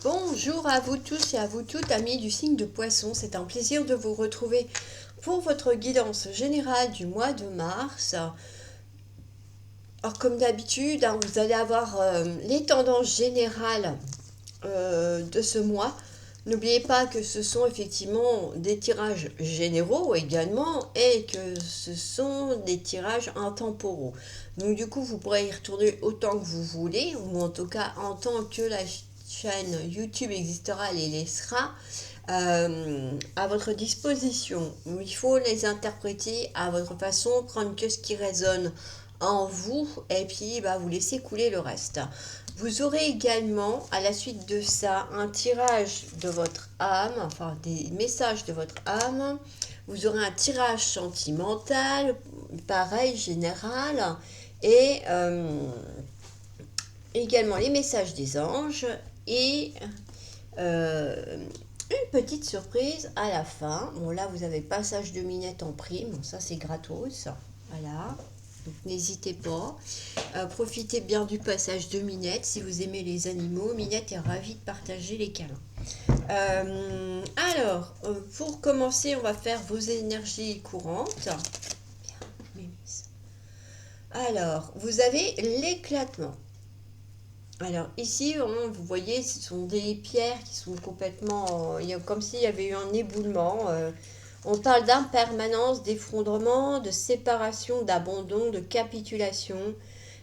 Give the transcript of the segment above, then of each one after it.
Bonjour à vous tous et à vous toutes, amis du signe de Poisson. C'est un plaisir de vous retrouver pour votre guidance générale du mois de mars. Alors, comme d'habitude, vous allez avoir les tendances générales de ce mois. N'oubliez pas que ce sont effectivement des tirages généraux également et que ce sont des tirages intemporaux. Donc du coup, vous pourrez y retourner autant que vous voulez, ou en tout cas en tant que la chaîne YouTube existera, elle les laissera à votre disposition. Il faut les interpréter à votre façon, prendre que ce qui résonne en vous et puis vous laissez couler le reste. Vous aurez également, à la suite de ça, un tirage de votre âme, enfin des messages de votre âme. Vous aurez un tirage sentimental, pareil, général, et également les messages des anges et une petite surprise à la fin. Bon, là, vous avez passage de Minette en prime, bon, ça c'est gratos, voilà. Donc n'hésitez pas. Profitez bien du passage de Minette. Si vous aimez les animaux, Minette est ravie de partager les câlins. Alors, pour commencer, on va faire vos énergies courantes. Bien, alors, vous avez l'éclatement. Alors ici, vous voyez, ce sont des pierres qui sont complètement... il y a comme s'il y avait eu un éboulement. On parle d'impermanence, d'effondrement, de séparation, d'abandon, de capitulation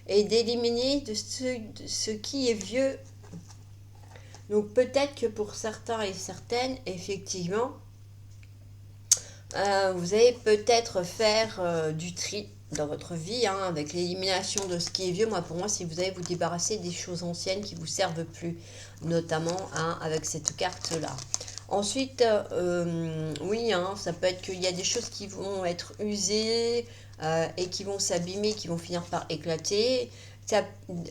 et d'éliminer de ce qui est vieux. Donc peut-être que pour certains et certaines, effectivement, vous allez peut-être faire du tri dans votre vie, avec l'élimination de ce qui est vieux. Pour moi, si vous allez vous débarrasser des choses anciennes qui ne vous servent plus, notamment avec cette carte-là. Ensuite, oui, ça peut être qu'il y a des choses qui vont être usées et qui vont s'abîmer, qui vont finir par éclater. Ça,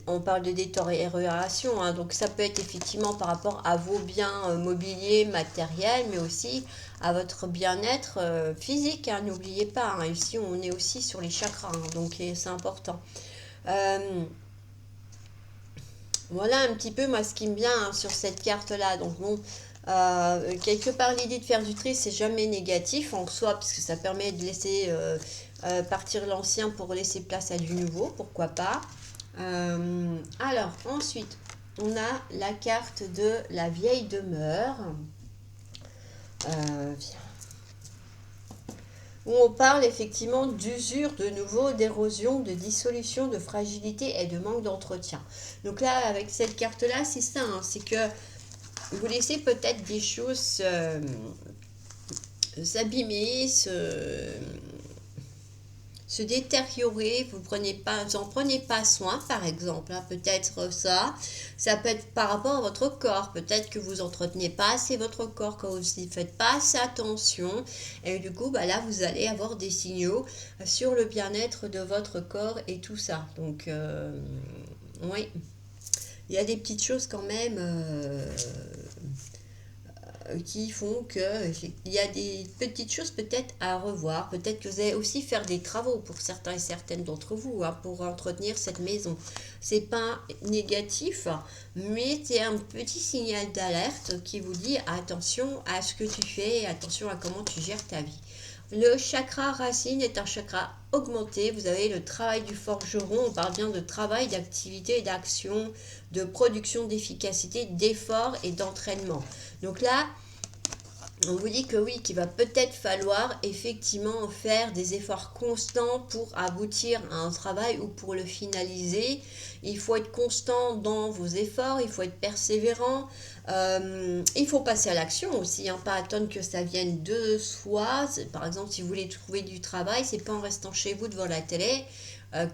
on parle de détérioration, donc ça peut être effectivement par rapport à vos biens mobiliers, matériels, mais aussi à votre bien-être physique. N'oubliez pas, ici on est aussi sur les chakras, donc c'est important. Voilà un petit peu moi ce qui me vient sur cette carte-là. Donc bon, quelque part l'idée de faire du tri, c'est jamais négatif en soi, parce que ça permet de laisser partir l'ancien pour laisser place à du nouveau, pourquoi pas. Alors ensuite, on a la carte de la vieille demeure. Où on parle effectivement d'usure, de nouveau, d'érosion, de dissolution, de fragilité et de manque d'entretien. Donc là, avec cette carte-là, c'est ça, c'est que vous laissez peut-être des choses s'abîmer, se détériorer, vous en prenez pas soin, par exemple, peut-être ça. Ça peut être par rapport à votre corps, peut-être que vous entretenez pas assez votre corps, que vous n'y faites pas assez attention, et du coup, là, vous allez avoir des signaux sur le bien-être de votre corps et tout ça. Donc, oui, il y a des petites choses quand même qui font que il y a des petites choses peut-être à revoir. Peut-être que vous allez aussi faire des travaux pour certains et certaines d'entre vous pour entretenir cette maison. C'est pas négatif, mais c'est un petit signal d'alerte qui vous dit attention à ce que tu fais, attention à comment tu gères ta vie. Le chakra racine est un chakra augmenté. Vous avez le travail du forgeron. On parle bien de travail, d'activité, d'action, de production, d'efficacité, d'effort et d'entraînement. Donc là, on vous dit que oui, qu'il va peut-être falloir effectivement faire des efforts constants pour aboutir à un travail ou pour le finaliser. Il faut être constant dans vos efforts, il faut être persévérant. Il faut passer à l'action aussi, pas attendre que ça vienne de soi. Par exemple, si vous voulez trouver du travail, c'est pas en restant chez vous devant la télé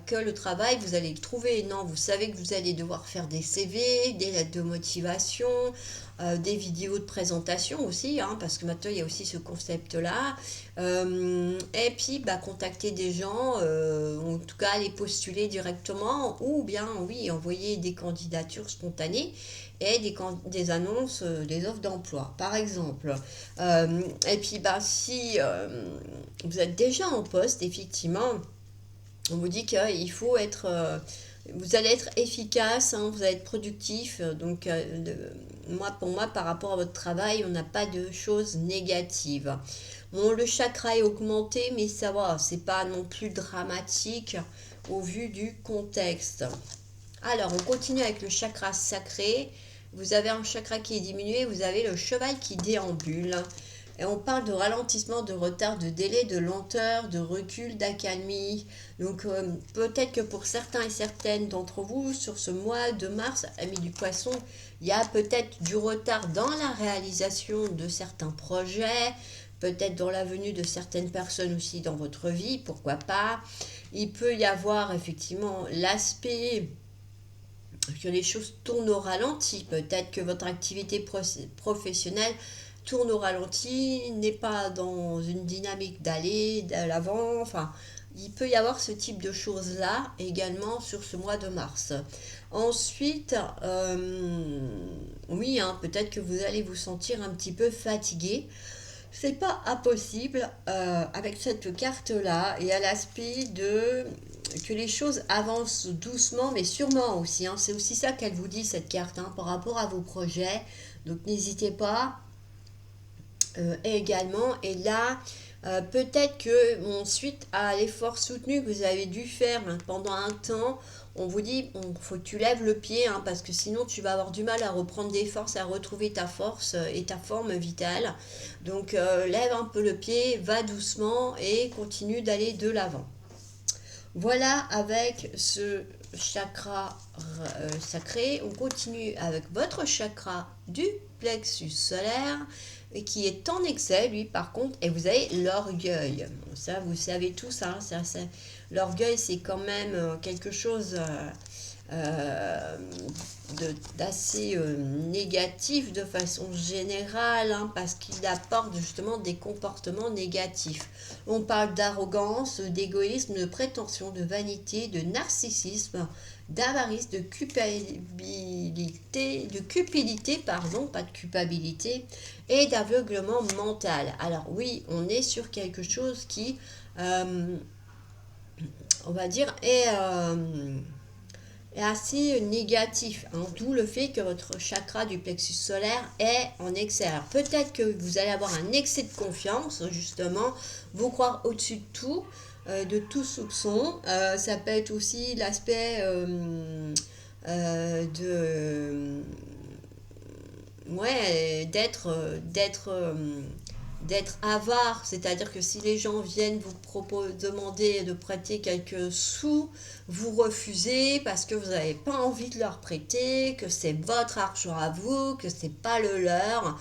que le travail, vous allez le trouver. Non, vous savez que vous allez devoir faire des CV, des lettres de motivation, des vidéos de présentation aussi, parce que maintenant il y a aussi ce concept-là. Et puis contacter des gens, en tout cas les postuler directement, ou bien oui, envoyer des candidatures spontanées et des annonces, des offres d'emploi, par exemple. Et puis si vous êtes déjà en poste, effectivement, on vous dit qu'il faut être Vous allez être efficace, hein, vous allez être productif. Donc, pour moi, par rapport à votre travail, on n'a pas de choses négatives. Bon, le chakra est augmenté, mais ça va, c'est pas non plus dramatique au vu du contexte. Alors, on continue avec le chakra sacré. Vous avez un chakra qui est diminué, vous avez le cheval qui déambule. Et on parle de ralentissement, de retard, de délai, de lenteur, de recul, d'accalmie. Donc peut-être que pour certains et certaines d'entre vous, sur ce mois de mars, amis du poisson, il y a peut-être du retard dans la réalisation de certains projets, peut-être dans la venue de certaines personnes aussi dans votre vie, pourquoi pas. Il peut y avoir effectivement l'aspect que les choses tournent au ralenti. Peut-être que votre activité professionnelle tourne au ralenti, n'est pas dans une dynamique d'aller de l'avant. Enfin, il peut y avoir ce type de choses-là également sur ce mois de mars. Ensuite, oui, hein, peut-être que vous allez vous sentir un petit peu fatigué. C'est pas impossible avec cette carte-là et à l'aspect de que les choses avancent doucement mais sûrement aussi. Hein. C'est aussi ça qu'elle vous dit cette carte hein, par rapport à vos projets. Donc n'hésitez pas également. Et là, peut-être que bon, suite à l'effort soutenu que vous avez dû faire hein, pendant un temps, on vous dit, bon, faut que tu lèves le pied, hein, parce que sinon tu vas avoir du mal à reprendre des forces, à retrouver ta force et ta forme vitale. Donc lève un peu le pied, va doucement et continue d'aller de l'avant. Voilà avec ce chakra sacré. On continue avec votre chakra du plexus solaire qui est en excès, lui, par contre, et vous avez l'orgueil. Bon, ça, vous savez tout ça. L'orgueil, c'est quand même quelque chose d'assez négatif de façon générale, hein, parce qu'il apporte justement des comportements négatifs. On parle d'arrogance, d'égoïsme, de prétention, de vanité, de narcissisme, d'avarice, de cupidité, pardon, pas de culpabilité, et d'aveuglement mental. Alors oui, on est sur quelque chose qui, on va dire, est assez négatif, hein, d'où le fait que votre chakra du plexus solaire est en excès. Alors peut-être que vous allez avoir un excès de confiance, justement, vous croire au-dessus de tout soupçon. Ça peut être aussi l'aspect de ouais, d'être avare, c'est-à-dire que si les gens viennent demander de prêter quelques sous, vous refusez parce que vous n'avez pas envie de leur prêter, que c'est votre argent à vous, que c'est pas le leur,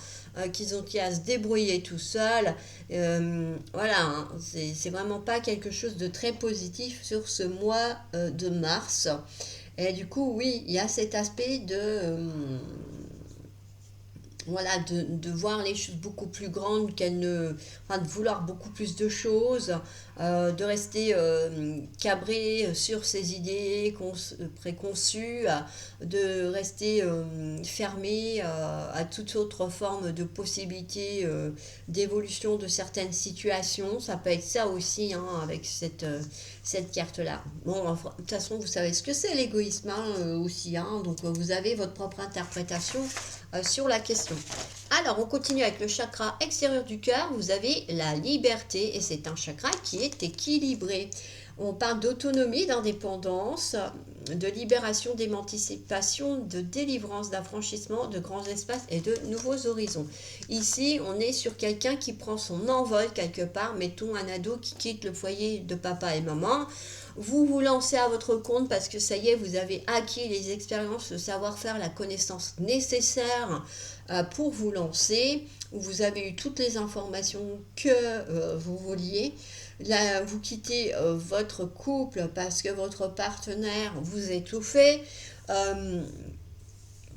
qu'ils ont qu'à se débrouiller tout seuls. Voilà, hein, c'est vraiment pas quelque chose de très positif sur ce mois de mars. Et du coup, oui, il y a cet aspect voilà, de voir les choses beaucoup plus grandes qu'elles ne... Enfin, de vouloir beaucoup plus de choses, de rester cabré sur ses idées préconçues, de rester fermé à toute autre forme de possibilité d'évolution de certaines situations. Ça peut être ça aussi, hein, avec cette carte-là. Bon, enfin, de toute façon, vous savez ce que c'est l'égoïsme hein, aussi, hein, donc vous avez votre propre interprétation sur la question. Alors, on continue avec le chakra extérieur du cœur. Vous avez la liberté et c'est un chakra qui est équilibré. On parle d'autonomie, d'indépendance, de libération, d'émancipation, de délivrance, d'affranchissement de grands espaces et de nouveaux horizons. Ici, on est sur quelqu'un qui prend son envol quelque part. Mettons un ado qui quitte le foyer de papa et maman. Vous vous lancez à votre compte parce que ça y est, vous avez acquis les expériences, le savoir-faire, la connaissance nécessaire pour vous lancer. Vous avez eu toutes les informations que vous vouliez. Là, vous quittez votre couple parce que votre partenaire vous étouffait.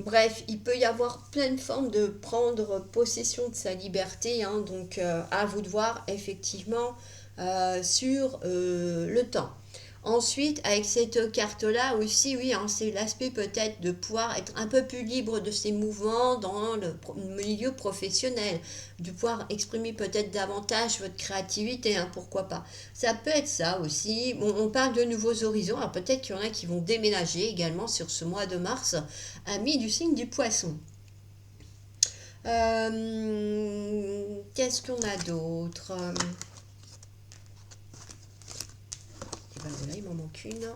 Bref, il peut y avoir plein de formes de prendre possession de sa liberté. Hein, donc, à vous de voir effectivement sur le temps. Ensuite, avec cette carte-là aussi, oui, hein, c'est l'aspect peut-être de pouvoir être un peu plus libre de ses mouvements dans le milieu professionnel, de pouvoir exprimer peut-être davantage votre créativité, hein, pourquoi pas. Ça peut être ça aussi. Bon, on parle de nouveaux horizons, alors peut-être qu'il y en a qui vont déménager également sur ce mois de mars, amis du signe du poisson. Qu'est-ce qu'on a d'autre? Ben voilà, il m'en manque une.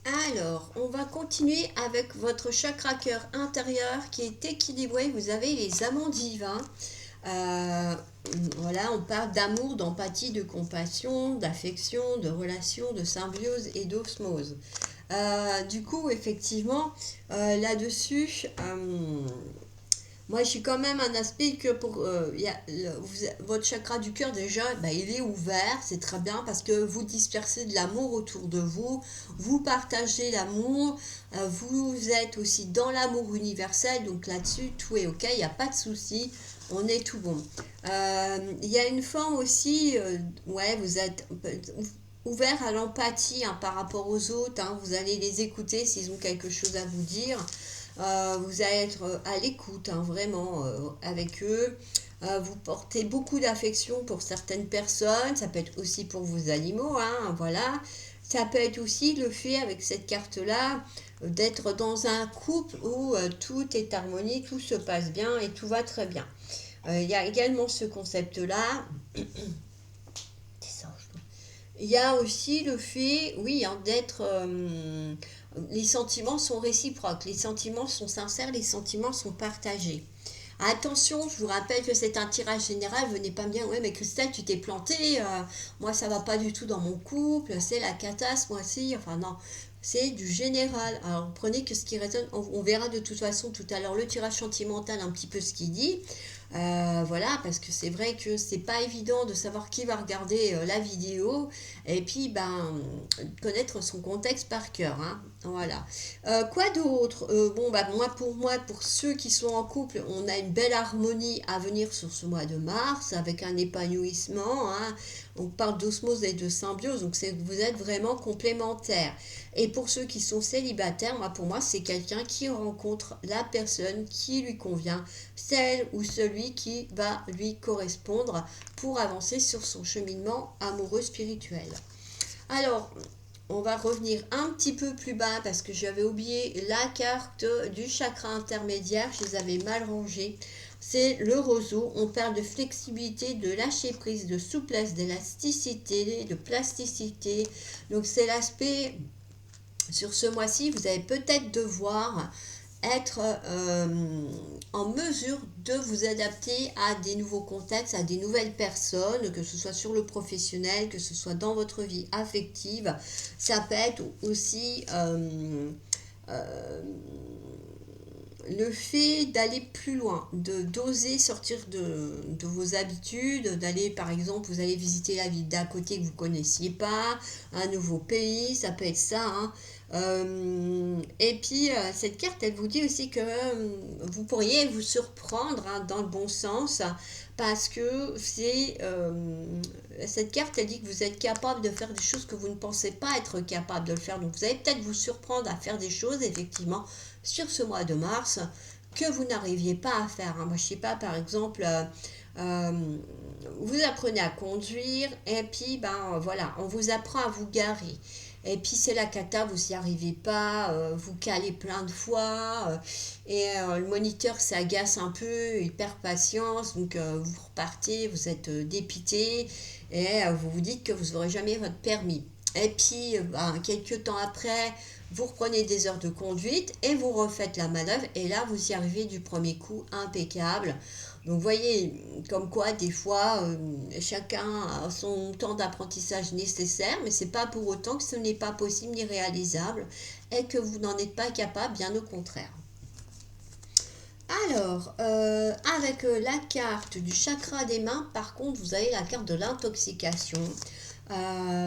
Alors, on va continuer avec votre chakra cœur intérieur qui est équilibré. Vous avez les amants divins. Euh, voilà, on parle d'amour, d'empathie, de compassion, d'affection, de relation, de symbiose et d'osmose. Du coup, effectivement, là-dessus, moi, j'ai quand même un aspect que pour votre chakra du cœur déjà, bah, il est ouvert, c'est très bien parce que vous dispersez de l'amour autour de vous, vous partagez l'amour, vous êtes aussi dans l'amour universel, donc là-dessus tout est ok, il n'y a pas de souci, on est tout bon. Il y a une forme aussi, ouais, vous êtes ouvert à l'empathie, hein, par rapport aux autres, hein, vous allez les écouter s'ils ont quelque chose à vous dire. Vous allez être à l'écoute, hein, vraiment, avec eux. Vous portez beaucoup d'affection pour certaines personnes. Ça peut être aussi pour vos animaux, hein, voilà. Ça peut être aussi le fait, avec cette carte-là, d'être dans un couple où tout est harmonique, tout se passe bien et tout va très bien. Il y a également ce concept-là. Il y a aussi le fait, oui, hein, d'être... les sentiments sont réciproques, les sentiments sont sincères, les sentiments sont partagés. Attention, je vous rappelle que c'est un tirage général, venez pas me dire, ouais, mais Christelle, tu t'es plantée, moi ça va pas du tout dans mon couple, c'est la cata ce mois-ci, enfin non, c'est du général. Alors prenez que ce qui résonne, on verra de toute façon tout à l'heure le tirage sentimental, un petit peu ce qu'il dit. Voilà, parce que c'est vrai que c'est pas évident de savoir qui va regarder la vidéo et puis ben connaître son contexte par cœur, hein. Voilà. Quoi d'autre? Bon, bah moi, pour ceux qui sont en couple, on a une belle harmonie à venir sur ce mois de mars avec un épanouissement, hein. On parle d'osmose et de symbiose, donc vous êtes vraiment complémentaires. Et pour ceux qui sont célibataires, pour moi, c'est quelqu'un qui rencontre la personne qui lui convient, celle ou celui qui va lui correspondre pour avancer sur son cheminement amoureux spirituel. Alors, on va revenir un petit peu plus bas parce que j'avais oublié la carte du chakra intermédiaire, je les avais mal rangées. C'est le roseau, on parle de flexibilité, de lâcher prise, de souplesse, d'élasticité, de plasticité. Donc c'est l'aspect, sur ce mois-ci, vous allez peut-être devoir être en mesure de vous adapter à des nouveaux contextes, à des nouvelles personnes, que ce soit sur le professionnel, que ce soit dans votre vie affective. Ça peut être aussi euh, le fait d'aller plus loin, d'oser sortir de vos habitudes, d'aller par exemple, vous allez visiter la ville d'à côté que vous ne connaissiez pas, un nouveau pays, ça peut être ça, hein. Et puis cette carte, elle vous dit aussi que vous pourriez vous surprendre, hein, dans le bon sens, parce que cette carte, elle dit que vous êtes capable de faire des choses que vous ne pensez pas être capable de le faire. Donc vous allez peut-être vous surprendre à faire des choses, effectivement, sur ce mois de mars, que vous n'arriviez pas à faire, hein. Moi, je sais pas, par exemple, euh, vous apprenez à conduire et puis, ben voilà, on vous apprend à vous garer. Et puis c'est la cata, vous n'y arrivez pas, vous calez plein de fois, le moniteur s'agace un peu, il perd patience, donc vous repartez, vous êtes dépité, et vous vous dites que vous n'aurez jamais votre permis. Et puis, ben, quelques temps après, vous reprenez des heures de conduite et vous refaites la manœuvre, et là, vous y arrivez du premier coup, impeccable. Donc, vous voyez, comme quoi, des fois, chacun a son temps d'apprentissage nécessaire, mais c'est pas pour autant que ce n'est pas possible ni réalisable et que vous n'en êtes pas capable, bien au contraire. Alors, avec la carte du chakra des mains, par contre, vous avez la carte de l'intoxication.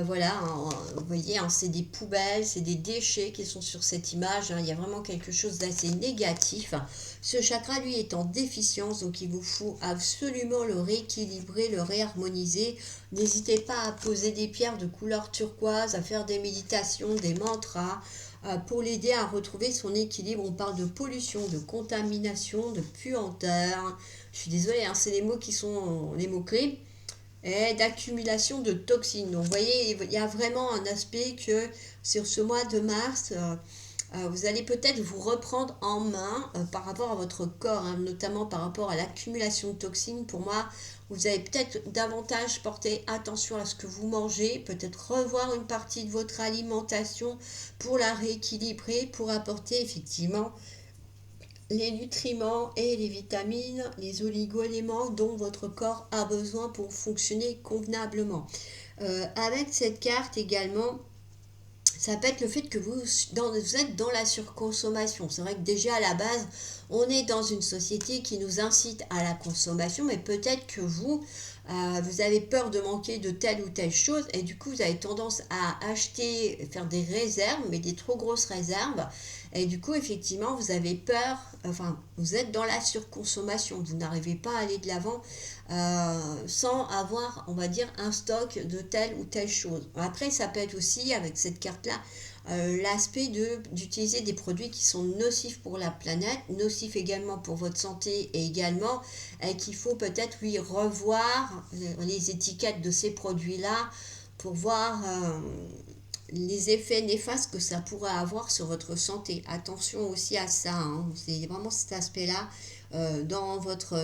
Voilà, hein, vous voyez, hein, c'est des poubelles, c'est des déchets qui sont sur cette image, hein. Il y a vraiment quelque chose d'assez négatif. Ce chakra, lui, est en déficience, donc il vous faut absolument le rééquilibrer, le réharmoniser. N'hésitez pas à poser des pierres de couleur turquoise, à faire des méditations, des mantras, pour l'aider à retrouver son équilibre. On parle de pollution, de contamination, de puanteur. Je suis désolée, hein, c'est les mots qui sont les mots-clés et d'accumulation de toxines. Donc, vous voyez, il y a vraiment un aspect que sur ce mois de mars, vous allez peut-être vous reprendre en main par rapport à votre corps, hein, notamment par rapport à l'accumulation de toxines. Pour moi, vous allez peut-être davantage porter attention à ce que vous mangez, peut-être revoir une partie de votre alimentation pour la rééquilibrer, pour apporter effectivement les nutriments et les vitamines, les oligo-éléments dont votre corps a besoin pour fonctionner convenablement. Avec cette carte également, ça peut être le fait que vous êtes dans la surconsommation. C'est vrai que déjà à la base, on est dans une société qui nous incite à la consommation, mais peut-être que vous avez peur de manquer de telle ou telle chose et du coup vous avez tendance à acheter, faire des réserves, mais des trop grosses réserves. Et du coup, effectivement, vous avez peur, enfin, vous êtes dans la surconsommation, vous n'arrivez pas à aller de l'avant sans avoir, on va dire, un stock de telle ou telle chose. Après, ça peut être aussi, avec cette carte-là, l'aspect d'utiliser des produits qui sont nocifs pour la planète, nocifs également pour votre santé et également qu'il faut peut-être lui revoir les étiquettes de ces produits-là pour voir les effets néfastes que ça pourrait avoir sur votre santé. Attention aussi à ça, hein. C'est vraiment cet aspect-là dans votre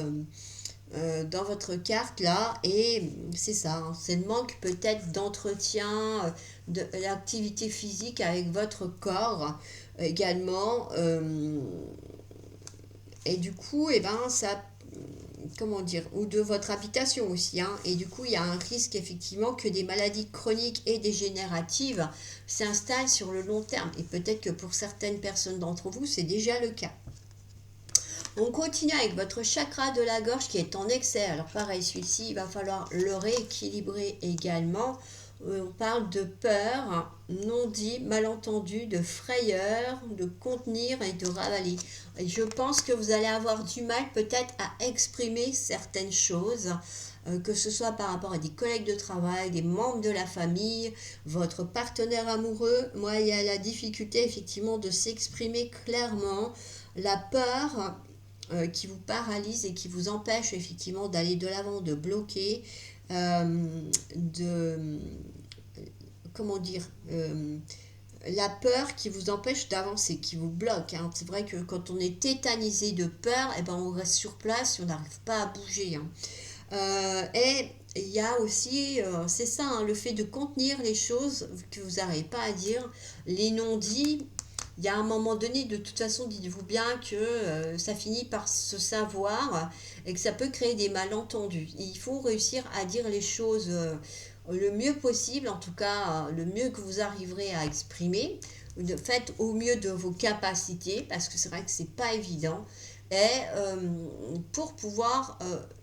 carte là, et c'est ça, hein, c'est le manque peut-être d'entretien, de l'activité physique avec votre corps également, et du coup, et ben ça, comment dire, ou de votre habitation aussi, hein, et du coup, il y a un risque effectivement que des maladies chroniques et dégénératives s'installent sur le long terme, et peut-être que pour certaines personnes d'entre vous, c'est déjà le cas. On continue avec votre chakra de la gorge qui est en excès. Alors pareil, celui-ci, il va falloir le rééquilibrer également. On parle de peur, non-dit, malentendu, de frayeur, de contenir et de ravaler. Et je pense que vous allez avoir du mal peut-être à exprimer certaines choses, que ce soit par rapport à des collègues de travail, des membres de la famille, votre partenaire amoureux. Moi, il y a la difficulté effectivement de s'exprimer clairement, la peur qui vous paralyse et qui vous empêche effectivement d'aller de l'avant, de bloquer, de, comment dire, la peur qui vous empêche d'avancer, qui vous bloque, hein. C'est vrai que quand on est tétanisé de peur, eh ben on reste sur place et on n'arrive pas à bouger, hein. Et il y a aussi, c'est ça, hein, le fait de contenir les choses que vous n'arrivez pas à dire, les non-dits. Il y a un moment donné, de toute façon, dites-vous bien que ça finit par se savoir et que ça peut créer des malentendus. Il faut réussir à dire les choses le mieux possible, en tout cas le mieux que vous arriverez à exprimer. Faites au mieux de vos capacités, parce que c'est vrai que c'est pas évident. Et pour pouvoir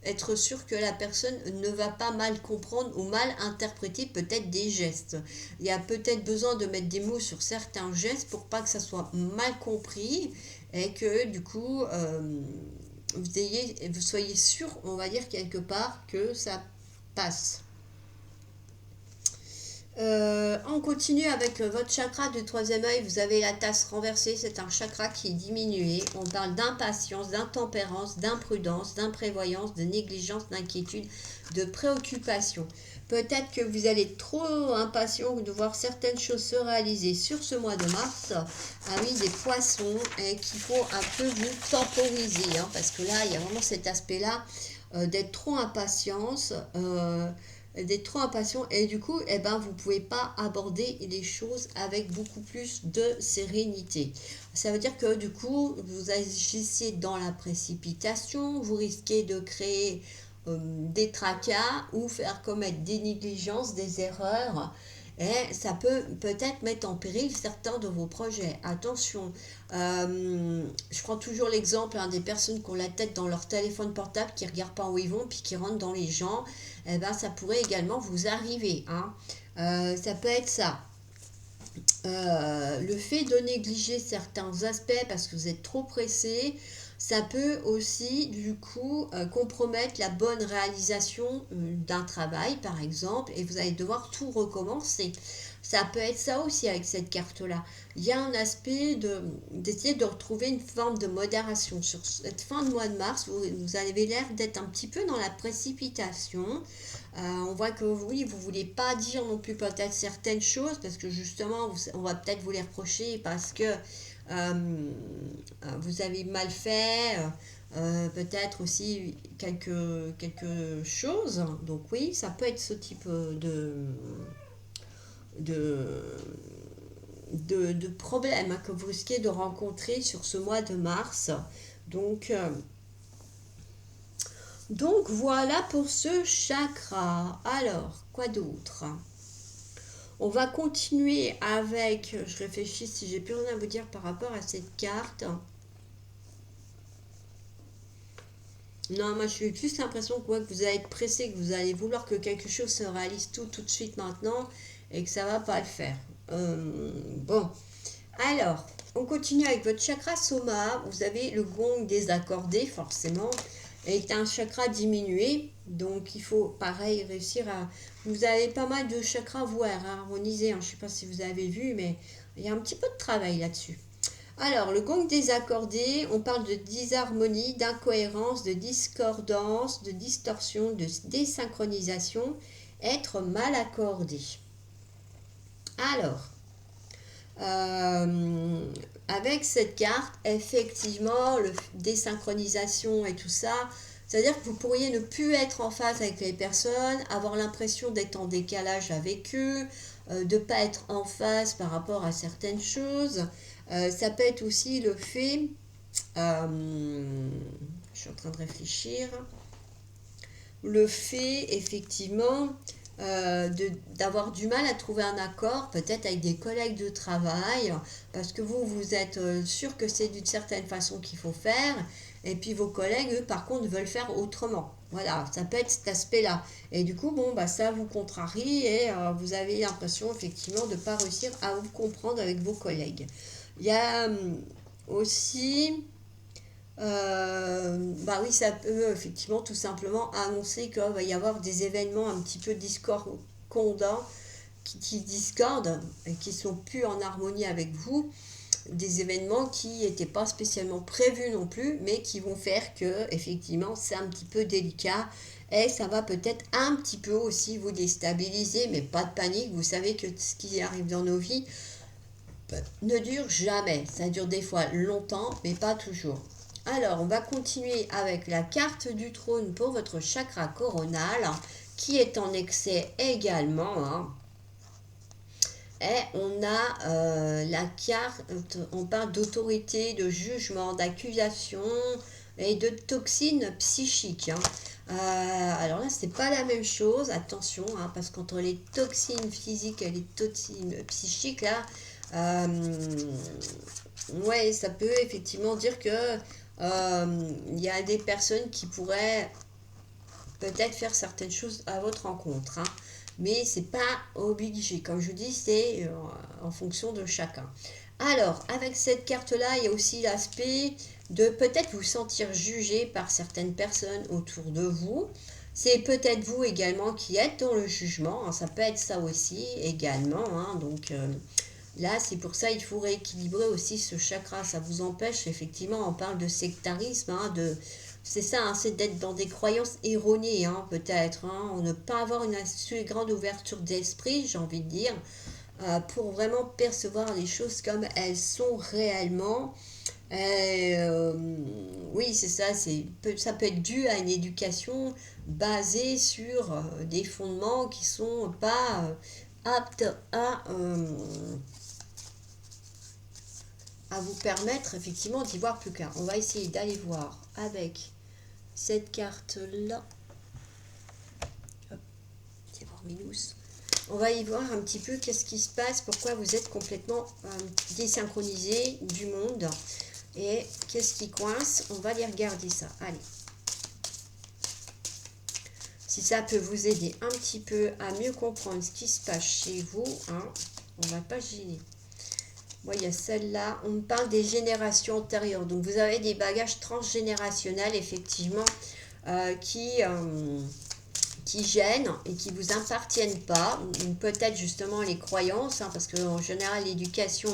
être sûr que la personne ne va pas mal comprendre ou mal interpréter peut-être des gestes. Il y a peut-être besoin de mettre des mots sur certains gestes pour pas que ça soit mal compris et que du coup vous soyez sûr, on va dire quelque part, que ça passe. On continue avec votre chakra du troisième œil. Vous avez la tasse renversée, c'est un chakra qui est diminué. On parle d'impatience, d'intempérance, d'imprudence, d'imprévoyance, de négligence, d'inquiétude, de préoccupation. Peut-être que vous allez être trop impatient de voir certaines choses se réaliser sur ce mois de mars. Ah oui, des poissons, et qu'il faut un peu vous temporiser, hein, parce que là, il y a vraiment cet aspect-là d'être trop impatience. D'être trop impatient et du coup eh ben, vous ne pouvez pas aborder les choses avec beaucoup plus de sérénité. Ça veut dire que du coup vous agissez dans la précipitation, vous risquez de créer des tracas ou faire commettre des négligences, des erreurs, et ça peut peut-être mettre en péril certains de vos projets. Attention, je prends toujours l'exemple, hein, des personnes qui ont la tête dans leur téléphone portable, qui ne regardent pas où ils vont, puis qui rentrent dans les gens. Eh ben, ça pourrait également vous arriver, hein. Ça peut être ça. Le fait de négliger certains aspects parce que vous êtes trop pressé, ça peut aussi du coup compromettre la bonne réalisation d'un travail par exemple et vous allez devoir tout recommencer. Ça peut être ça aussi avec cette carte-là. Il y a un aspect d'essayer de retrouver une forme de modération. Sur cette fin de mois de mars, vous avez l'air d'être un petit peu dans la précipitation. On voit que oui, vous voulez pas dire non plus peut-être certaines choses parce que justement, on va peut-être vous les reprocher parce que vous avez mal fait, peut-être aussi quelque chose. Donc oui, ça peut être ce type de, de problème que vous risquez de rencontrer sur ce mois de mars. Donc, donc voilà pour ce chakra. Alors, quoi d'autre? On va continuer avec, je réfléchis si j'ai plus rien à vous dire par rapport à cette carte. Non, moi je suis plus l'impression que vous allez être pressé, que vous allez vouloir que quelque chose se réalise tout de suite maintenant et que ça va pas le faire. Bon, alors, on continue avec votre chakra soma. Vous avez le gong désaccordé forcément est un chakra diminué. Donc il faut pareil réussir à... Vous avez pas mal de chakras vous à harmoniser. Je ne sais pas si vous avez vu, mais il y a un petit peu de travail là-dessus. Alors, le gong désaccordé, on parle de disharmonie, d'incohérence, de discordance, de distorsion, de désynchronisation, être mal accordé. Alors, avec cette carte, effectivement, le désynchronisation et tout ça, c'est-à-dire que vous pourriez ne plus être en phase avec les personnes, avoir l'impression d'être en décalage avec eux, de ne pas être en phase par rapport à certaines choses. Ça peut être aussi le fait, je suis en train de réfléchir, le fait effectivement d'avoir du mal à trouver un accord, peut-être avec des collègues de travail, parce que vous êtes sûr que c'est d'une certaine façon qu'il faut faire, et puis vos collègues, eux, par contre, veulent faire autrement. Voilà, ça peut être cet aspect-là. Et du coup, bon, bah, ça vous contrarie et vous avez l'impression, effectivement, de ne pas réussir à vous comprendre avec vos collègues. Il y a aussi... bah oui, ça peut effectivement tout simplement annoncer qu'il va y avoir des événements un petit peu discordants, qui discordent et qui sont plus en harmonie avec vous, des événements qui n'étaient pas spécialement prévus non plus, mais qui vont faire que effectivement c'est un petit peu délicat et ça va peut-être un petit peu aussi vous déstabiliser, mais pas de panique, vous savez que ce qui arrive dans nos vies ne dure jamais, ça dure des fois longtemps, mais pas toujours. Alors, on va continuer avec la carte du trône pour votre chakra coronal, qui est en excès également. Et on a la carte, on parle d'autorité, de jugement, d'accusation et de toxines psychiques. Alors là, c'est pas la même chose, attention, parce qu'entre les toxines physiques et les toxines psychiques, là, ouais, ça peut effectivement dire que il y a des personnes qui pourraient peut-être faire certaines choses à votre rencontre, mais c'est pas obligé. Comme je vous dis, c'est en fonction de chacun. Alors, avec cette carte-là, il y a aussi l'aspect de peut-être vous sentir jugé par certaines personnes autour de vous. C'est peut-être vous également qui êtes dans le jugement, ça peut être ça aussi également. Donc là, c'est pour ça il faut rééquilibrer aussi ce chakra. Ça vous empêche, effectivement, on parle de sectarisme, c'est ça, c'est d'être dans des croyances erronées, peut-être. On ne pas avoir une assez grande ouverture d'esprit, j'ai envie de dire, pour vraiment percevoir les choses comme elles sont réellement. Oui, c'est ça, ça peut être dû à une éducation basée sur des fondements qui sont pas aptes à vous permettre effectivement d'y voir plus clair. On va essayer d'aller voir avec cette carte-là. Hop, voir Minus. On va y voir un petit peu qu'est-ce qui se passe, pourquoi vous êtes complètement désynchronisé du monde et qu'est-ce qui coince. On va aller regarder ça. Allez. si ça peut vous aider un petit peu à mieux comprendre ce qui se passe chez vous, hein, on va pas gêner. Moi, il y a celle-là, on me parle des générations antérieures. Donc, vous avez des bagages transgénérationnels, effectivement, qui gênent et qui ne vous appartiennent pas. Ou peut-être justement les croyances, hein, parce qu'en général, l'éducation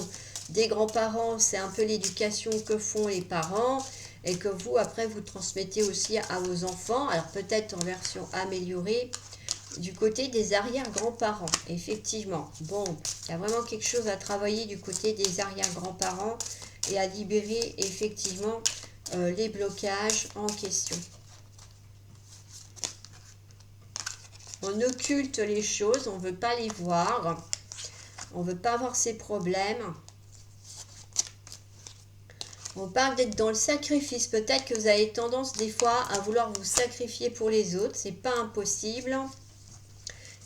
des grands-parents, c'est un peu l'éducation que font les parents et que vous, après, vous transmettez aussi à vos enfants. Alors, peut-être en version améliorée, du côté des arrière-grands-parents, effectivement. Bon, il y a vraiment quelque chose à travailler du côté des arrière-grands-parents et à libérer effectivement les blocages en question. On occulte les choses, on ne veut pas les voir, on ne veut pas voir ces problèmes. On parle d'être dans le sacrifice. Peut-être que vous avez tendance des fois à vouloir vous sacrifier pour les autres, c'est pas impossible.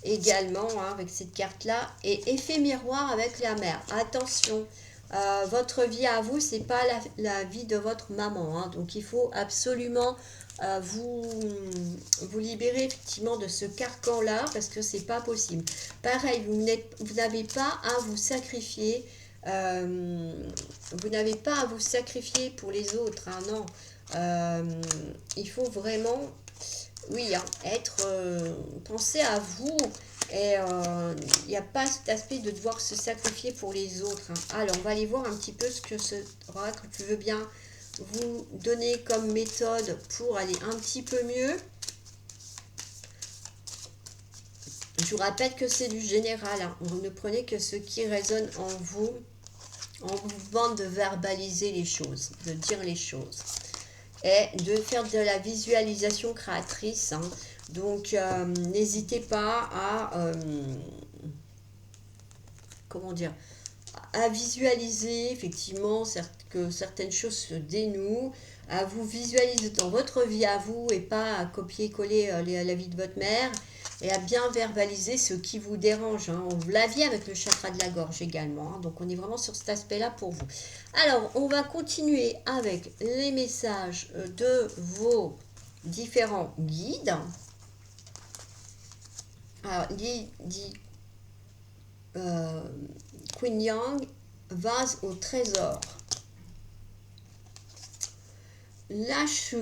Également, hein, avec cette carte-là, et effet miroir avec la mère. Attention, votre vie à vous, c'est pas la vie de votre maman, hein, donc il faut absolument vous libérer effectivement de ce carcan-là, parce que c'est pas possible. Pareil, vous n'avez pas à vous sacrifier, vous n'avez pas à vous sacrifier pour les autres, hein, non. Il faut vraiment... Oui, hein, penser à vous, et il n'y a pas cet aspect de devoir se sacrifier pour les autres, hein. Alors, on va aller voir un petit peu ce que ce oracle veut bien vous donner comme méthode pour aller un petit peu mieux. Je vous rappelle que c'est du général, hein. Vous ne prenez que ce qui résonne en vous. On vous demande de verbaliser les choses, de dire les choses. Et de faire de la visualisation créatrice, hein. Donc n'hésitez pas à comment dire, à visualiser effectivement que certaines choses se dénouent, à vous visualiser dans votre vie à vous et pas à copier-coller la vie de votre mère, et à bien verbaliser ce qui vous dérange, hein. On la vit avec le chakra de la gorge également, hein. Donc on est vraiment sur cet aspect-là pour vous. Alors, on va continuer avec les messages de vos différents guides. Alors, Queen Yang, vase au trésor. Lâche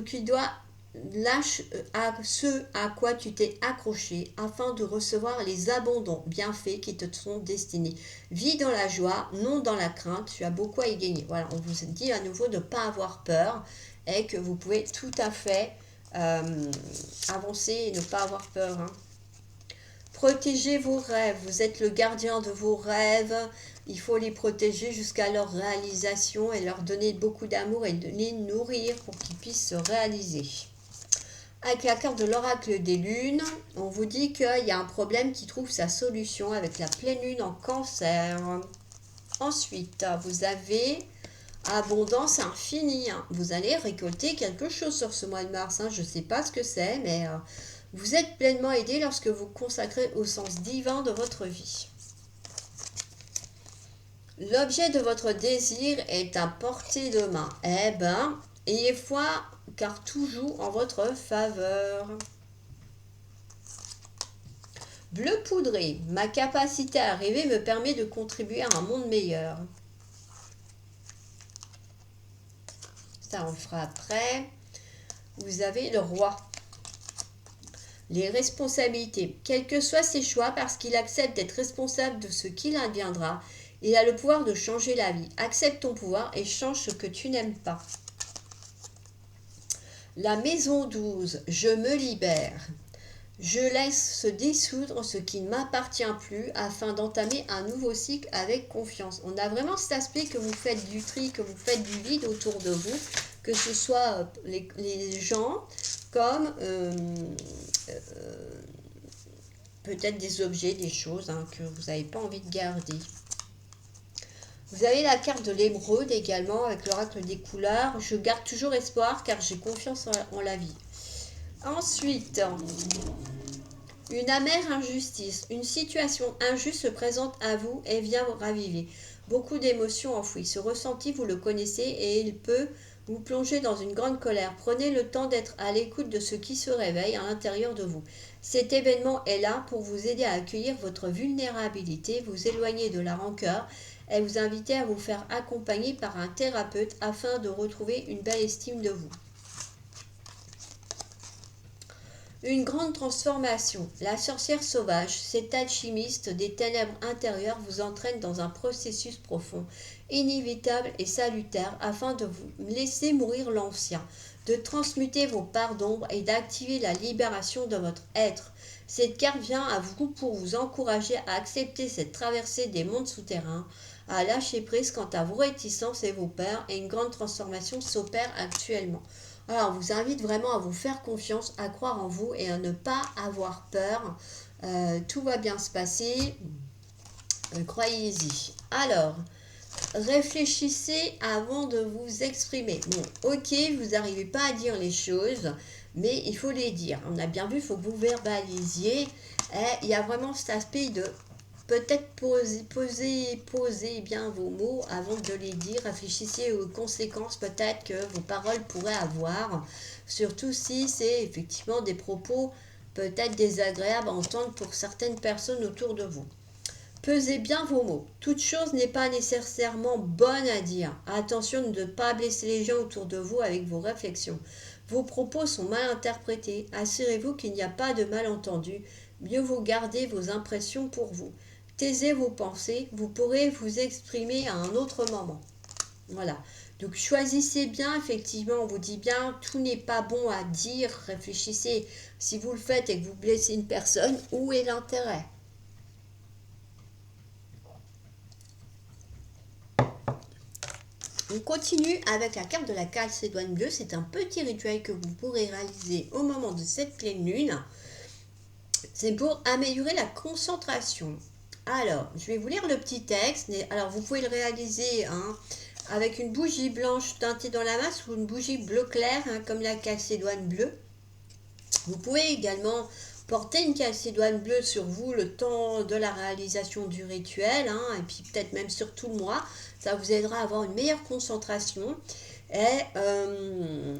ce à quoi tu t'es accroché afin de recevoir les abondants bienfaits qui te sont destinés. Vis dans la joie, non dans la crainte, tu as beaucoup à y gagner. Voilà, on vous dit à nouveau de ne pas avoir peur et que vous pouvez tout à fait avancer et ne pas avoir peur, hein. Protégez vos rêves, vous êtes le gardien de vos rêves, il faut les protéger jusqu'à leur réalisation et leur donner beaucoup d'amour et de les nourrir pour qu'ils puissent se réaliser. Avec la carte de l'oracle des lunes, on vous dit qu'il y a un problème qui trouve sa solution avec la pleine lune en cancer. Ensuite, vous avez abondance infinie, hein. Vous allez récolter quelque chose sur ce mois de mars, hein. Je ne sais pas ce que c'est, mais... vous êtes pleinement aidé lorsque vous consacrez au sens divin de votre vie. L'objet de votre désir est à portée de main. Eh bien, ayez foi car tout joue en votre faveur. Bleu poudré, ma capacité à rêver me permet de contribuer à un monde meilleur. Ça, on le fera après. Vous avez le roi. Les responsabilités. Quels que soient ses choix, parce qu'il accepte d'être responsable de ce qu'il adviendra, il a le pouvoir de changer la vie. Accepte ton pouvoir et change ce que tu n'aimes pas. La maison 12. Je me libère. Je laisse se dissoudre ce qui ne m'appartient plus afin d'entamer un nouveau cycle avec confiance. On a vraiment cet aspect que vous faites du tri, que vous faites du vide autour de vous, que ce soit les gens comme peut-être des objets, des choses, hein, que vous n'avez pas envie de garder. Vous avez la carte de l'émeraude également avec l'oracle des couleurs. Je garde toujours espoir car j'ai confiance en la vie. Ensuite, une amère injustice. Une situation injuste se présente à vous et vient vous raviver. beaucoup d'émotions enfouies. Ce ressenti, vous le connaissez et il peut vous plonger dans une grande colère. Prenez le temps d'être à l'écoute de ce qui se réveille à l'intérieur de vous. Cet événement est là pour vous aider à accueillir votre vulnérabilité, vous éloigner de la rancœur et vous inviter à vous faire accompagner par un thérapeute afin de retrouver une belle estime de vous. Une grande transformation. La sorcière sauvage, cet alchimiste des ténèbres intérieures, vous entraîne dans un processus profond, inévitable et salutaire afin de vous laisser mourir l'ancien, de transmuter vos parts d'ombre et d'activer la libération de votre être. Cette carte vient à vous pour vous encourager à accepter cette traversée des mondes souterrains, à lâcher prise quant à vos réticences et vos peurs, et une grande transformation s'opère actuellement. Alors, on vous invite vraiment à vous faire confiance, à croire en vous et à ne pas avoir peur. Tout va bien se passer. Croyez-y. Alors, réfléchissez avant de vous exprimer. Bon, ok, vous n'arrivez pas à dire les choses, mais il faut les dire. On a bien vu, il faut que vous verbalisiez. Et il y a vraiment cet aspect de peut-être poser bien vos mots avant de les dire. Réfléchissez aux conséquences peut-être que vos paroles pourraient avoir. Surtout si c'est effectivement des propos peut-être désagréables à entendre pour certaines personnes autour de vous. Pesez bien vos mots. Toute chose n'est pas nécessairement bonne à dire. Attention de ne pas blesser les gens autour de vous avec vos réflexions. Vos propos sont mal interprétés. Assurez-vous qu'il n'y a pas de malentendu. Mieux vaut garder vos impressions pour vous. Taisez vos pensées. Vous pourrez vous exprimer à un autre moment. Voilà. Donc choisissez bien, effectivement, on vous dit bien, tout n'est pas bon à dire. Réfléchissez. Si vous le faites et que vous blessez une personne, où est l'intérêt ? On continue avec la carte de la calcédoine bleue. C'est un petit rituel que vous pourrez réaliser au moment de cette pleine lune. C'est pour améliorer la concentration. Alors, je vais vous lire le petit texte. Alors, vous pouvez le réaliser avec une bougie blanche teintée dans la masse ou une bougie bleu clair, comme la calcédoine bleue. Vous pouvez également porter une calcédoine bleue sur vous le temps de la réalisation du rituel, et puis peut-être même sur tout le mois. Ça vous aidera à avoir une meilleure concentration. Et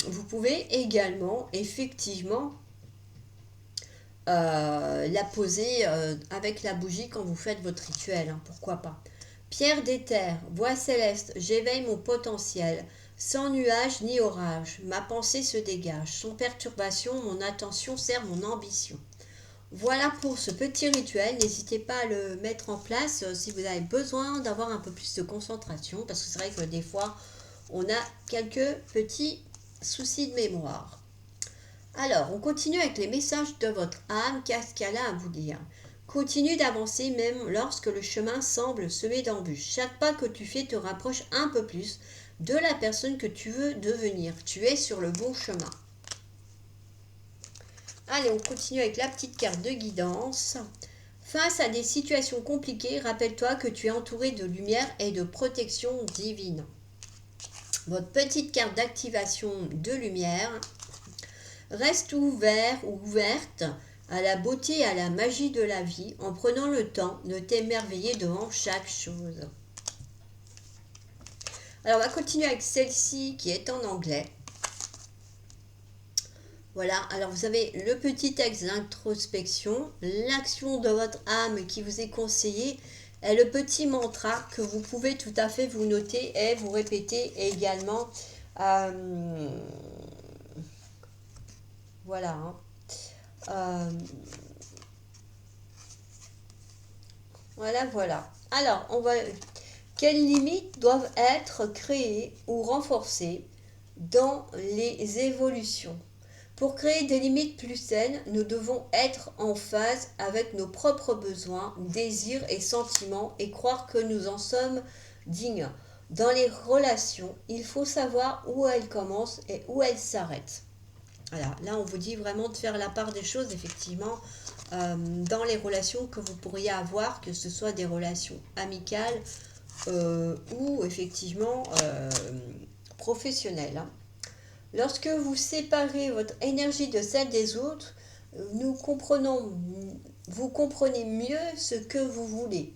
vous pouvez également, effectivement, la poser avec la bougie quand vous faites votre rituel. Pourquoi pas. Pierre d'éther, voix céleste, j'éveille mon potentiel. Sans nuage ni orage, ma pensée se dégage. Sans perturbation, mon attention sert mon ambition. Voilà pour ce petit rituel. N'hésitez pas à le mettre en place si vous avez besoin d'avoir un peu plus de concentration. Parce que c'est vrai que des fois, on a quelques petits soucis de mémoire. Alors, on continue avec les messages de votre âme. Qu'est-ce qu'elle a à vous dire ? Continue d'avancer même lorsque le chemin semble semé d'embûches. Chaque pas que tu fais te rapproche un peu plus de la personne que tu veux devenir. Tu es sur le bon chemin. Allez, on continue avec la petite carte de guidance. Face à des situations compliquées, rappelle-toi que tu es entouré de lumière et de protection divine. Votre petite carte d'activation de lumière. Reste ouvert ou ouverte à la beauté et à la magie de la vie en prenant le temps de t'émerveiller devant chaque chose. Alors, on va continuer avec celle-ci qui est en anglais. Voilà, alors vous avez le petit texte d'introspection, l'action de votre âme qui vous est conseillée et le petit mantra que vous pouvez tout à fait vous noter et vous répéter également. Voilà. Voilà. Alors, quelles limites doivent être créées ou renforcées dans les évolutions ? Pour créer des limites plus saines, nous devons être en phase avec nos propres besoins, désirs et sentiments et croire que nous en sommes dignes. Dans les relations, il faut savoir où elles commencent et où elles s'arrêtent. Voilà, là on vous dit vraiment de faire la part des choses, effectivement, dans les relations que vous pourriez avoir, que ce soit des relations amicales ou effectivement professionnelles. Lorsque vous séparez votre énergie de celle des autres, vous comprenez mieux ce que vous voulez.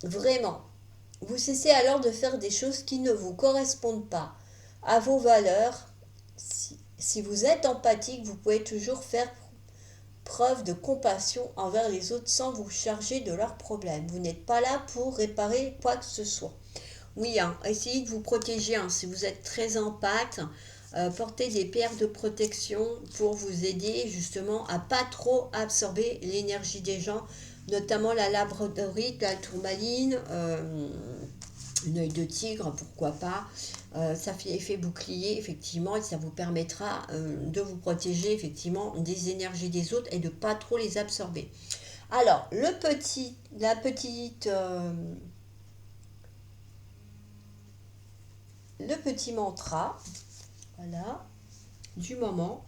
Vraiment. Vous cessez alors de faire des choses qui ne vous correspondent pas à vos valeurs. Si vous êtes empathique, vous pouvez toujours faire preuve de compassion envers les autres sans vous charger de leurs problèmes. Vous n'êtes pas là pour réparer quoi que ce soit. Oui, hein, essayez de vous protéger. Hein, si vous êtes très empathe, portez des pierres de protection pour vous aider justement à pas trop absorber l'énergie des gens, notamment la labradorite, la tourmaline, une œil de tigre, pourquoi pas. Ça fait effet bouclier, effectivement, et ça vous permettra de vous protéger, effectivement, des énergies des autres et de pas trop les absorber. Alors, le petit mantra, voilà, du moment.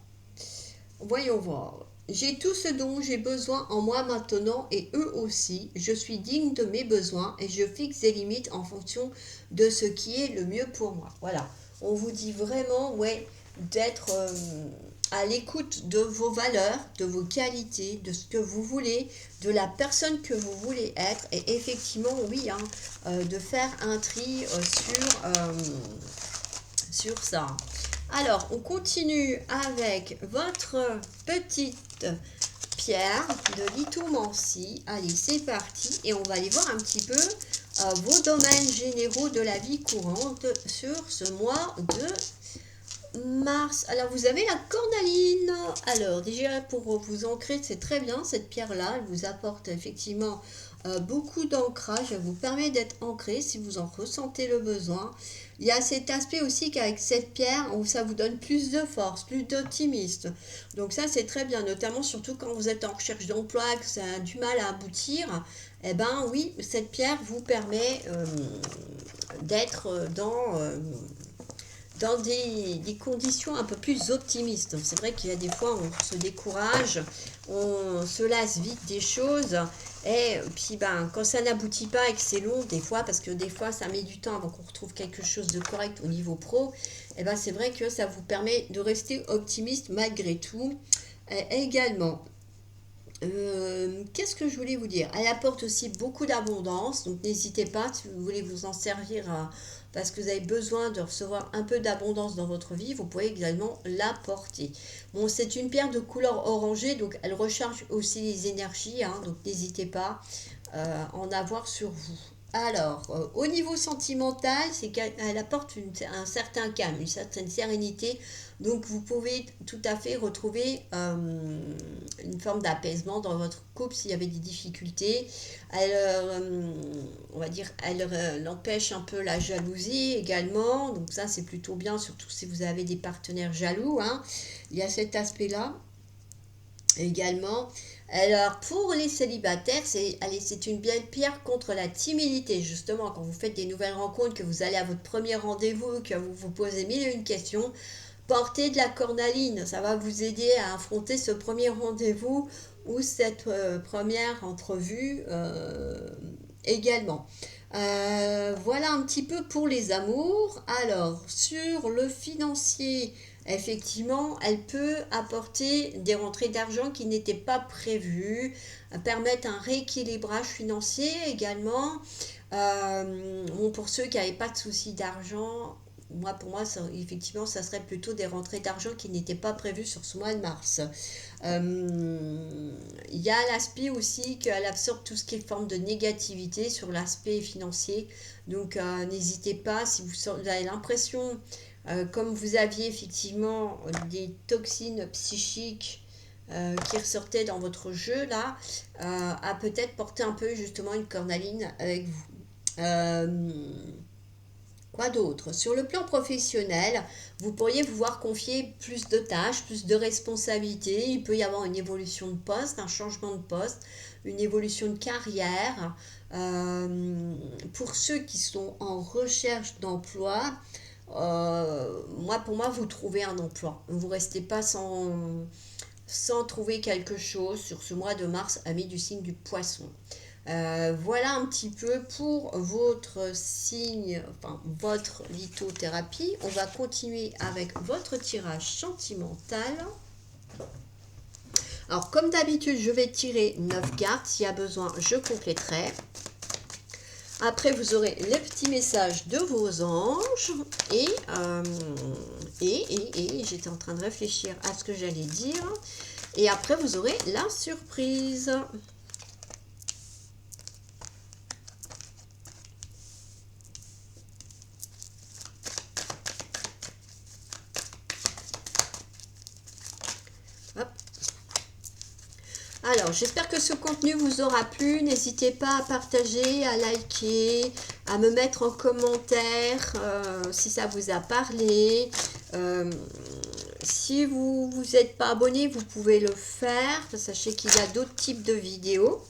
Voyons voir. J'ai tout ce dont j'ai besoin en moi maintenant et eux aussi. Je suis digne de mes besoins et je fixe des limites en fonction de ce qui est le mieux pour moi. Voilà. On vous dit vraiment, ouais, d'être à l'écoute de vos valeurs, de vos qualités, de ce que vous voulez, de la personne que vous voulez être. Et effectivement, oui, hein, de faire un tri sur ça. Alors, on continue avec votre petite pierre de lithomancie. Allez, c'est parti. Et on va aller voir un petit peu vos domaines généraux de la vie courante sur ce mois de mars. Alors, vous avez la cornaline. Alors, déjà, pour vous ancrer, c'est très bien. Cette pierre-là, elle vous apporte effectivement beaucoup d'ancrage. Elle vous permet d'être ancré si vous en ressentez le besoin. Il y a cet aspect aussi qu'avec cette pierre, ça vous donne plus de force, plus d'optimisme. Donc ça, c'est très bien, notamment surtout quand vous êtes en recherche d'emploi, que ça a du mal à aboutir. Eh ben oui, cette pierre vous permet d'être dans des conditions un peu plus optimistes. C'est vrai qu'il y a des fois, on se décourage, on se lasse vite des choses. Et puis, quand ça n'aboutit pas et que c'est long, des fois, parce que des fois, ça met du temps avant qu'on retrouve quelque chose de correct au niveau pro, et c'est vrai que ça vous permet de rester optimiste malgré tout. Et également, qu'est-ce que je voulais vous dire? Elle apporte aussi beaucoup d'abondance, donc n'hésitez pas si vous voulez vous en servir parce que vous avez besoin de recevoir un peu d'abondance dans votre vie, vous pouvez également l'apporter. Bon, c'est une pierre de couleur orangée, donc elle recharge aussi les énergies, hein, donc n'hésitez pas à en avoir sur vous. Alors, au niveau sentimental, c'est qu'elle apporte un certain calme, une certaine sérénité. Donc, vous pouvez tout à fait retrouver une forme d'apaisement dans votre couple s'il y avait des difficultés. Elle, on va dire, elle empêche un peu la jalousie également. Donc, ça, c'est plutôt bien, surtout si vous avez des partenaires jaloux, hein. Il y a cet aspect-là également. Alors, pour les célibataires, c'est une belle pierre contre la timidité. Justement, quand vous faites des nouvelles rencontres, que vous allez à votre premier rendez-vous, que vous vous posez mille et une questions, portez de la cornaline. Ça va vous aider à affronter ce premier rendez-vous ou cette première entrevue également. Voilà un petit peu pour les amours. Alors, sur le financier, effectivement, elle peut apporter des rentrées d'argent qui n'étaient pas prévues, permettre un rééquilibrage financier également. Bon, pour ceux qui n'avaient pas de soucis d'argent, pour moi, effectivement, ça serait plutôt des rentrées d'argent qui n'étaient pas prévues sur ce mois de mars. Il y a l'aspect aussi qu'elle absorbe tout ce qui est forme de négativité sur l'aspect financier. Donc, n'hésitez pas, si vous avez l'impression, comme vous aviez effectivement des toxines psychiques qui ressortaient dans votre jeu, là, à peut-être porter un peu justement une cornaline avec vous. Quoi d'autre? Sur le plan professionnel, vous pourriez vous voir confier plus de tâches, plus de responsabilités. Il peut y avoir une évolution de poste, un changement de poste, une évolution de carrière. Pour ceux qui sont en recherche d'emploi, pour moi, vous trouvez un emploi. Vous ne restez pas sans trouver quelque chose sur ce mois de mars, ami du signe du poisson. Voilà un petit peu pour votre signe, enfin votre lithothérapie. On va continuer avec votre tirage sentimental. Alors comme d'habitude, je vais tirer 9 cartes. S'il y a besoin, je compléterai. Après, vous aurez les petits messages de vos anges. Et j'étais en train de réfléchir à ce que j'allais dire. Et après, vous aurez la surprise. Hop. Alors, j'espère que ce contenu vous aura plu. N'hésitez pas à partager, à liker, à me mettre en commentaire si ça vous a parlé. Si vous n'êtes pas abonné, vous pouvez le faire. Sachez qu'il y a d'autres types de vidéos.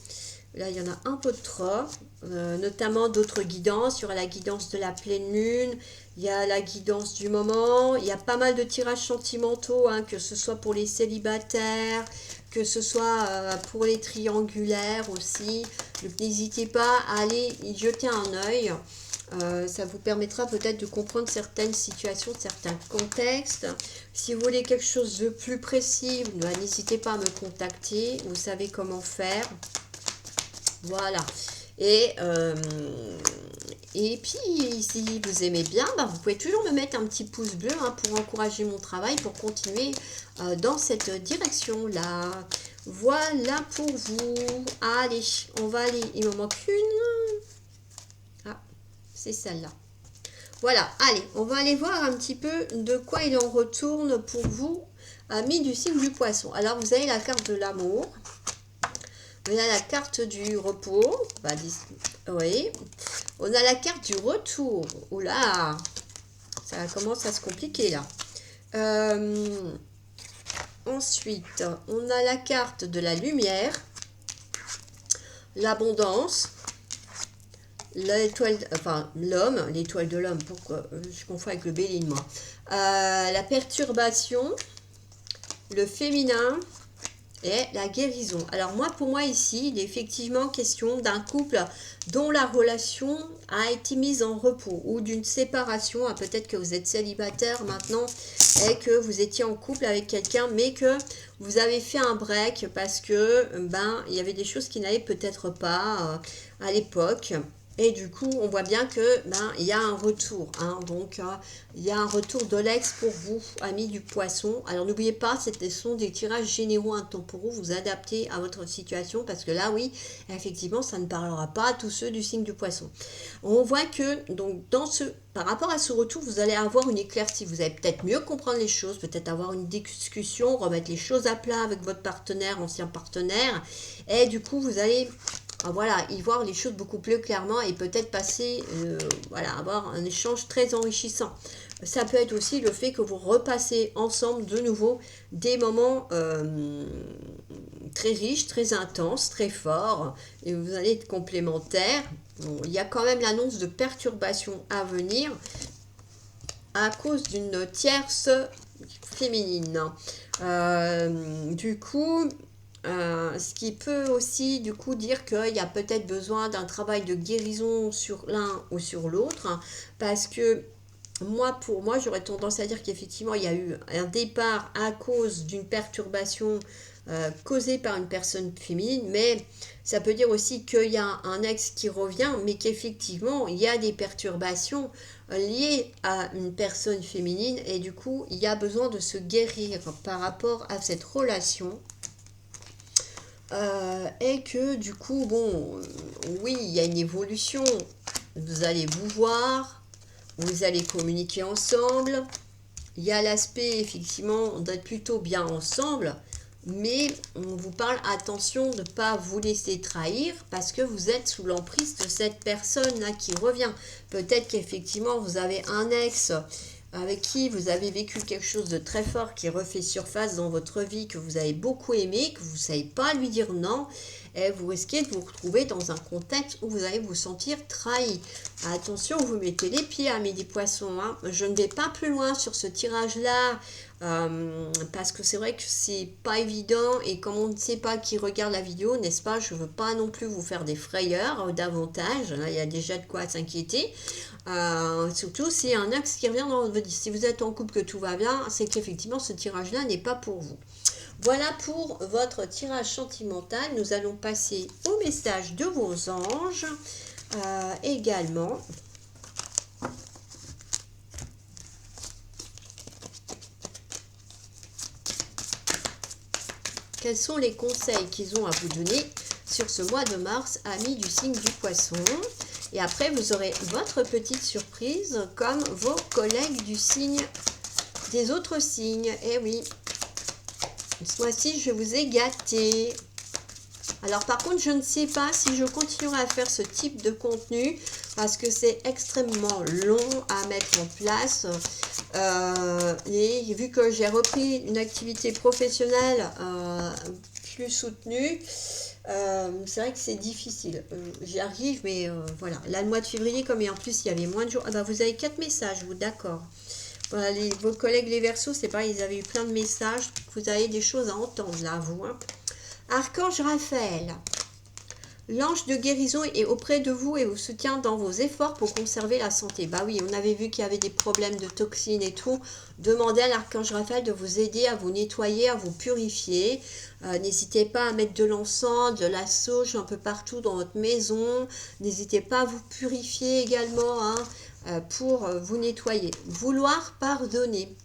Là, il y en a un peu trop. Notamment d'autres guidances. Il y aura la guidance de la pleine lune. Il y a la guidance du moment. Il y a pas mal de tirages sentimentaux, hein, que ce soit pour les célibataires, que ce soit pour les triangulaires aussi. Donc n'hésitez pas à aller y jeter un œil. Ça vous permettra peut-être de comprendre certaines situations, certains contextes. Si vous voulez quelque chose de plus précis, n'hésitez pas à me contacter. Vous savez comment faire. Voilà. Et puis, si vous aimez bien, vous pouvez toujours me mettre un petit pouce bleu, hein, pour encourager mon travail, pour continuer dans cette direction-là. Voilà pour vous. Allez, on va aller. Il m'en manque une. Ah, c'est celle-là. Voilà, allez, on va aller voir un petit peu de quoi il en retourne pour vous, amis du signe du poisson. Alors, vous avez la carte de l'amour. On a la carte du repos. Oui. On a la carte du retour. Oula, ça commence à se compliquer là. Ensuite, on a la carte de la lumière, l'abondance, l'étoile, enfin l'homme, l'étoile de l'homme. Pourquoi je confonds avec le bélier, moi. La perturbation, le féminin. Et la guérison. Alors moi, pour moi ici, il est effectivement question d'un couple dont la relation a été mise en repos ou d'une séparation. Ah, peut-être que vous êtes célibataire maintenant et que vous étiez en couple avec quelqu'un, mais que vous avez fait un break parce que il y avait des choses qui n'allaient peut-être pas à l'époque. Et du coup, on voit bien que il y a un retour, hein. Donc il y a un retour de l'ex pour vous, amis du poisson. Alors n'oubliez pas, ce sont des tirages généraux intemporaux. Vous adaptez à votre situation parce que là, oui, effectivement, ça ne parlera pas à tous ceux du signe du poisson. On voit que donc par rapport à ce retour, vous allez avoir une éclaircie. Vous allez peut-être mieux comprendre les choses, peut-être avoir une discussion, remettre les choses à plat avec votre partenaire, ancien partenaire. Et du coup, vous allez y voir les choses beaucoup plus clairement et peut-être passer, avoir un échange très enrichissant. Ça peut être aussi le fait que vous repassez ensemble de nouveau des moments très riches, très intenses, très forts, et vous allez être complémentaires. Bon, il y a quand même l'annonce de perturbations à venir à cause d'une tierce féminine. Du coup, ce qui peut aussi du coup dire qu'il y a peut-être besoin d'un travail de guérison sur l'un ou sur l'autre, hein, parce que pour moi, j'aurais tendance à dire qu'effectivement, il y a eu un départ à cause d'une perturbation causée par une personne féminine, mais ça peut dire aussi qu'il y a un ex qui revient, mais qu'effectivement, il y a des perturbations liées à une personne féminine, et du coup, il y a besoin de se guérir par rapport à cette relation. Et que du coup, oui, il y a une évolution. Vous allez vous voir, vous allez communiquer ensemble. Il y a l'aspect, effectivement, d'être plutôt bien ensemble. Mais on vous parle, attention de ne pas vous laisser trahir parce que vous êtes sous l'emprise de cette personne-là qui revient. Peut-être qu'effectivement, vous avez un ex avec qui vous avez vécu quelque chose de très fort qui refait surface dans votre vie, que vous avez beaucoup aimé, que vous ne savez pas lui dire non, et vous risquez de vous retrouver dans un contexte où vous allez vous sentir trahi. Attention, vous mettez les pieds, amis des poissons, hein. Je ne vais pas plus loin sur ce tirage-là, parce que c'est vrai que c'est pas évident, et comme on ne sait pas qui regarde la vidéo, n'est-ce pas, je ne veux pas non plus vous faire des frayeurs davantage, là, il y a déjà de quoi s'inquiéter. Surtout si un axe qui revient dans votre vie. Si vous êtes en couple que tout va bien, c'est qu'effectivement ce tirage-là n'est pas pour vous. Voilà pour votre tirage sentimental. Nous allons passer au message de vos anges. Également, quels sont les conseils qu'ils ont à vous donner sur ce mois de mars, amis du signe du poisson? Et après, vous aurez votre petite surprise comme vos collègues du signe des autres signes. Eh oui, ce mois-ci, je vous ai gâté. Alors par contre, je ne sais pas si je continuerai à faire ce type de contenu parce que c'est extrêmement long à mettre en place. Et vu que j'ai repris une activité professionnelle plus soutenue, c'est vrai que c'est difficile. J'y arrive, mais voilà. Là, le mois de février, comme et en plus il y avait moins de jours. Ah bah vous avez 4 messages, vous, d'accord. Voilà, vos collègues les Verseaux, c'est pareil, ils avaient eu plein de messages. Vous avez des choses à entendre là, vous. Hein. Archange Raphaël, l'ange de guérison est auprès de vous et vous soutient dans vos efforts pour conserver la santé. Bah oui, on avait vu qu'il y avait des problèmes de toxines et tout. Demandez à l'archange Raphaël de vous aider à vous nettoyer, à vous purifier. N'hésitez pas à mettre de l'encens, de la sauge un peu partout dans votre maison. N'hésitez pas à vous purifier également pour vous nettoyer. Vouloir pardonner.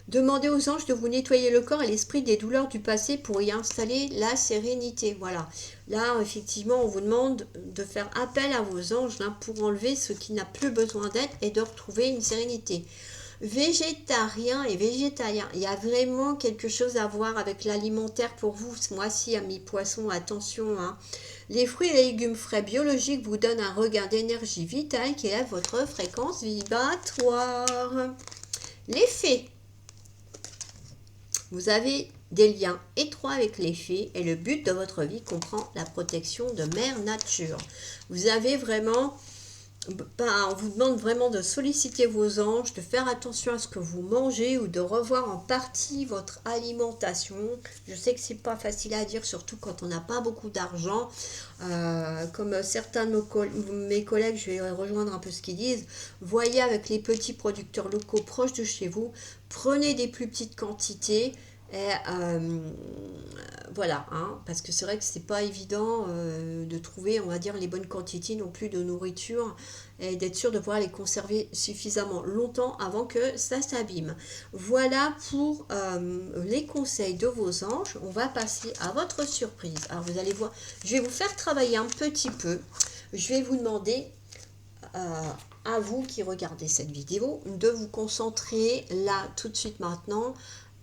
Demandez aux anges de vous nettoyer le corps et l'esprit des douleurs du passé pour y installer la sérénité. Voilà. Là, effectivement, on vous demande de faire appel à vos anges pour enlever ce qui n'a plus besoin d'être et de retrouver une sérénité. Végétarien et végétalien, il y a vraiment quelque chose à voir avec l'alimentaire pour vous ce mois-ci, amis poissons, attention. Hein. Les fruits et légumes frais biologiques vous donnent un regain d'énergie vitale qui élève votre fréquence vibratoire. Les fées. Vous avez des liens étroits avec les fées et le but de votre vie comprend la protection de Mère Nature. Vous avez vraiment, on vous demande vraiment de solliciter vos anges, de faire attention à ce que vous mangez ou de revoir en partie votre alimentation. Je sais que c'est pas facile à dire, surtout quand on n'a pas beaucoup d'argent. Comme certains de mes collègues, je vais rejoindre un peu ce qu'ils disent. Voyez avec les petits producteurs locaux proches de chez vous. Prenez des plus petites quantités. Et voilà, hein, parce que c'est vrai que c'est pas évident de trouver, on va dire, les bonnes quantités non plus de nourriture et d'être sûr de pouvoir les conserver suffisamment longtemps avant que ça s'abîme. Voilà pour les conseils de vos anges. On va passer à votre surprise. Alors vous allez voir, je vais vous faire travailler un petit peu. Je vais vous demander à vous qui regardez cette vidéo de vous concentrer là tout de suite maintenant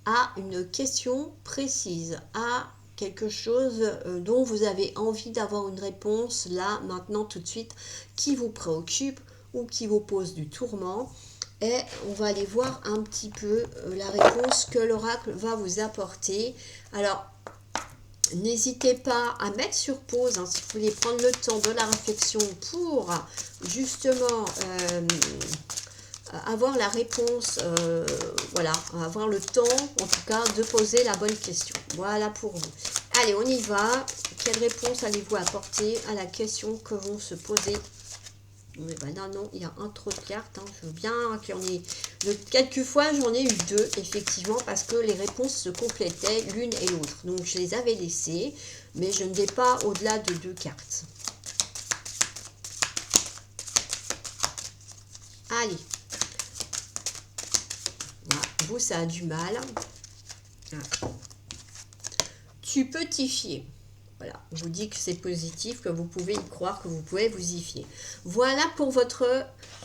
à une question précise, à quelque chose dont vous avez envie d'avoir une réponse là, maintenant, tout de suite, qui vous préoccupe ou qui vous pose du tourment. Et on va aller voir un petit peu la réponse que l'oracle va vous apporter. Alors, n'hésitez pas à mettre sur pause si vous voulez prendre le temps de la réflexion pour justement avoir la réponse, voilà, avoir le temps en tout cas de poser la bonne question. Voilà pour vous. Allez, on y va. Quelle réponse allez-vous apporter à la question que vont se poser? Ben non, il y a un trop de cartes. Hein. Je veux bien qu'il y en ait. Quelques fois, j'en ai eu deux, effectivement, parce que les réponses se complétaient l'une et l'autre. Donc, je les avais laissées, mais je ne vais pas au-delà de 2 cartes. Allez. Voilà. Vous, ça a du mal. Voilà. Tu peux t'y fier. Voilà, je vous dis que c'est positif, que vous pouvez y croire, que vous pouvez vous y fier. Voilà pour votre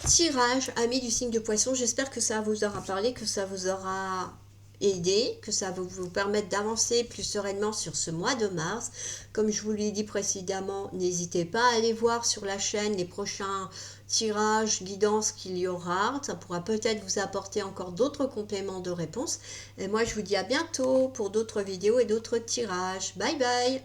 tirage, amis du signe de poisson. J'espère que ça vous aura parlé, que ça vous aura aidé, que ça va vous permettre d'avancer plus sereinement sur ce mois de mars. Comme je vous l'ai dit précédemment, n'hésitez pas à aller voir sur la chaîne les prochains tirages, guidances qu'il y aura. Ça pourra peut-être vous apporter encore d'autres compléments de réponse. Et moi, je vous dis à bientôt pour d'autres vidéos et d'autres tirages. Bye bye!